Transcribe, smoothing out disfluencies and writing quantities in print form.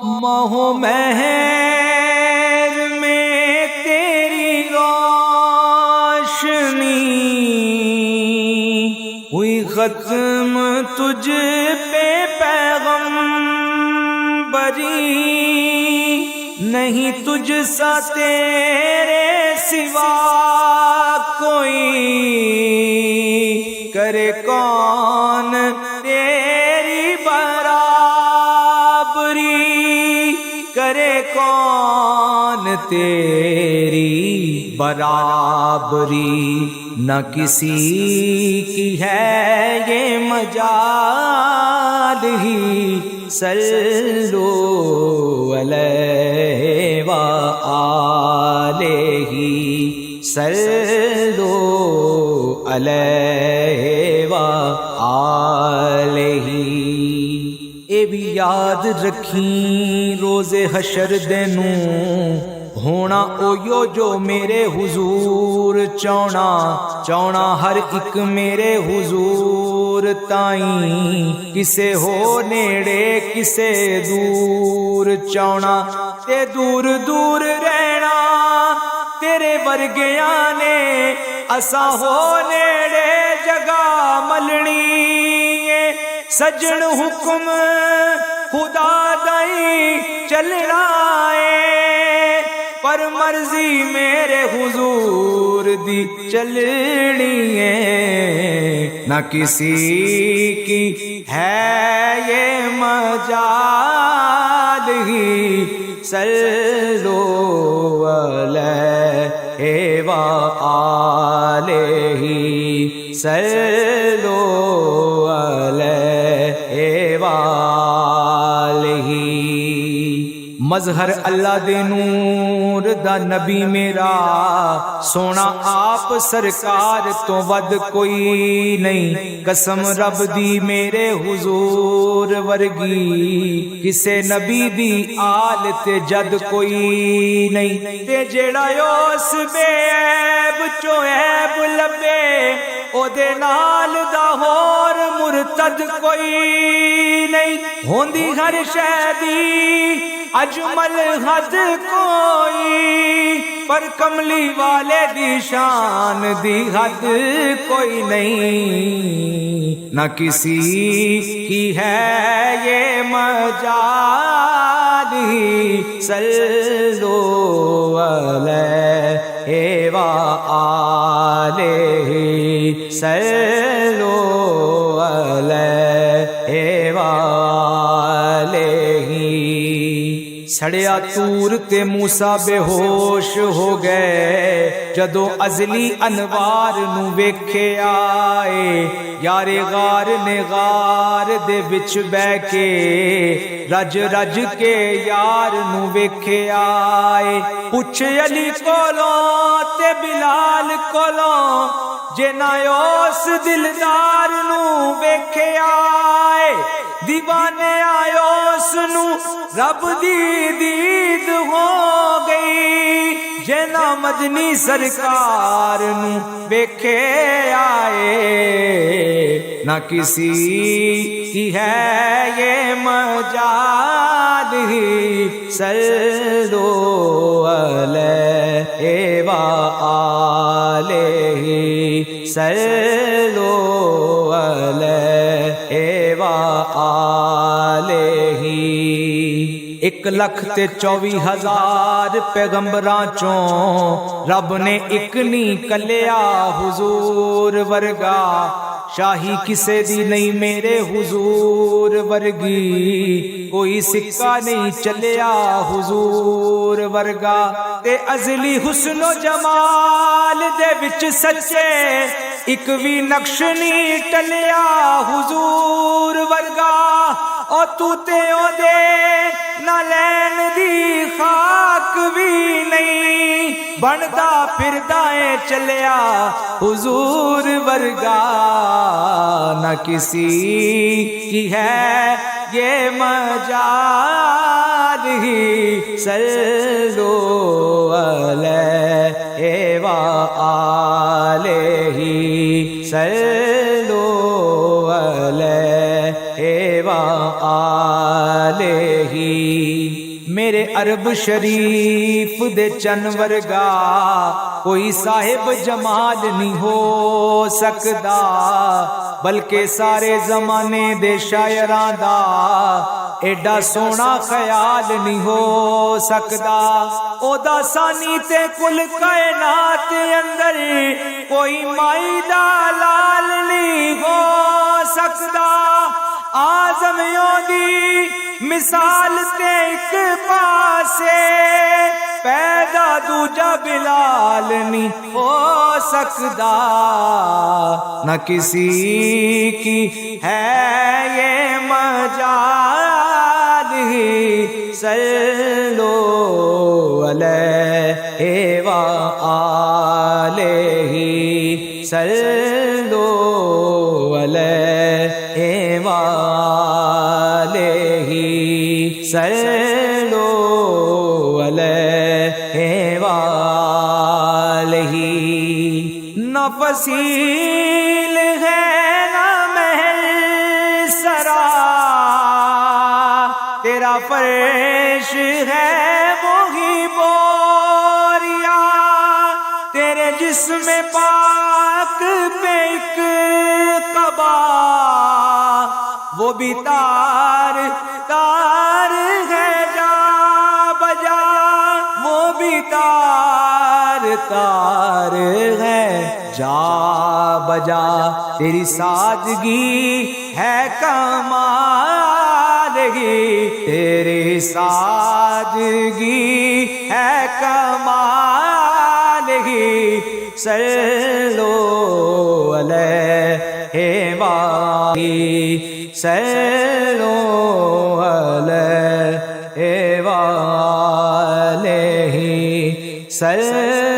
ماہ مہر میں تیری روشنی ہوئی ختم تجھ پہ پیغمبری، نہیں تجھ سا تیرے سوا کوئی، کرے کون تیری برابری، کرے کون تیری برابری، نہ کسی کی ہے یہ مجال ہی، صلو علیہ وآلہ، صلو علیہ وآلہ۔ اے بھی یاد رکھیں روز حشر دینوں ہونا اویو جو میرے حضور چونا، چونا ہر ایک میرے حضور تائیں، کسے ہو نیڑے کسے دور چونا، تے دور دور رہنا تیرے ورگیاں نے، اسا ہو نیڑے جگہ ملنی، سجن حکم خدا دائی چلنا ہے، پر مرضی میرے حضور دی چلنی ہے، نہ کسی کی ہے یہ مجال ہی، صلو علیہ وآلہ، صلو علیہ وآلہ۔ مظہر اللہ دے نور دا نبی میرا سونا آپ سرکار تو ود کوئی نہیں، قسم رب دی میرے حضور ورگی کسے نبی دی آل تے جد کوئی نہیں، تے جیڑا یوس بے عیب چو عیب لبے او دے نال دا ہور مرتد کوئی نہیں، ہوندی ہر شے دی اجمل حد کوئی، پر کملی والے دی شان دی حد کوئی نہیں، نہ کسی کی ہے یہ مجال ہی، صلو علیہ وآلہ، صلو علیہ وآلہ۔ سڑیا تور تے موسیٰ بے ہوش ہو گئے جدو ازلی انوار نو ویکھے آئے، یارے غار نے غار دے وچ بہ کے رج رج کے یار نو ویکھے آئے، پوچھ علی کولوں تے بلال کولوں جے نہ اس دلدار نو ویکھے آئے، دیوانے آئے اس نو رب دی دید ہو گئی، جے نہ مدنی سرکار نو ویکھے آئے، نہ کسی کی ہے یہ مجال ہی، صلو علیہ وآلہ، صلو علیہ وآلہ۔ 1,24,000 پیغمبراں چوں رب نے ایک نہیں کلیا حضور ورگا، شاہی کسے دی نہیں میرے حضور ورگی، کوئی سکہ نہیں چلیا حضور ورگا، تے ازلی حسن و جمال دے وچ سچے ایک بھی نقش نہیں ٹلیا حضور ورگا، او تو تے او دے نہ لین دی خاک بھی نہیں، بندا پھردا اے چلیا حضور ورگا، نہ کسی کی ہے یہ مجال ہی، صلو علیہ وآلہ، صلو علیہ وآلہ۔ میرے عرب شریف دے چن ورگا کوئی صاحب جمال نہیں ہو سکدا، بلکہ سارے زمانے دے شاعراں دا ایڈا سونا خیال نہیں ہو سکدا۔ او دا ثانی تے کل کائنات اندر کوئی مائی دا لال نہیں ہو سکدا۔ آزمیوں دی مثال تے ایک پاسے پیدا دوجا بلال نہیں ہو سکدا، نہ کسی کی ہے یہ مجال ہی صلو علیہ وآلہ صلو علیہ وآلہ صلو علیہ وآلہ۔ نہ فصیل ہے نہ محل سرا، تیرا فرش ہے وہی بوریا، تیرے جسم پاک پہ ایک قبا، وہ بھی تار تار ہے جا بجا، وہ بھی تار تار ہے جا بجا، تیری سادگی ہے کمال ہی، تیری سادگی ہے کمال ہی صلو علیہ وآلہ صلو علیہ وآلہ صلو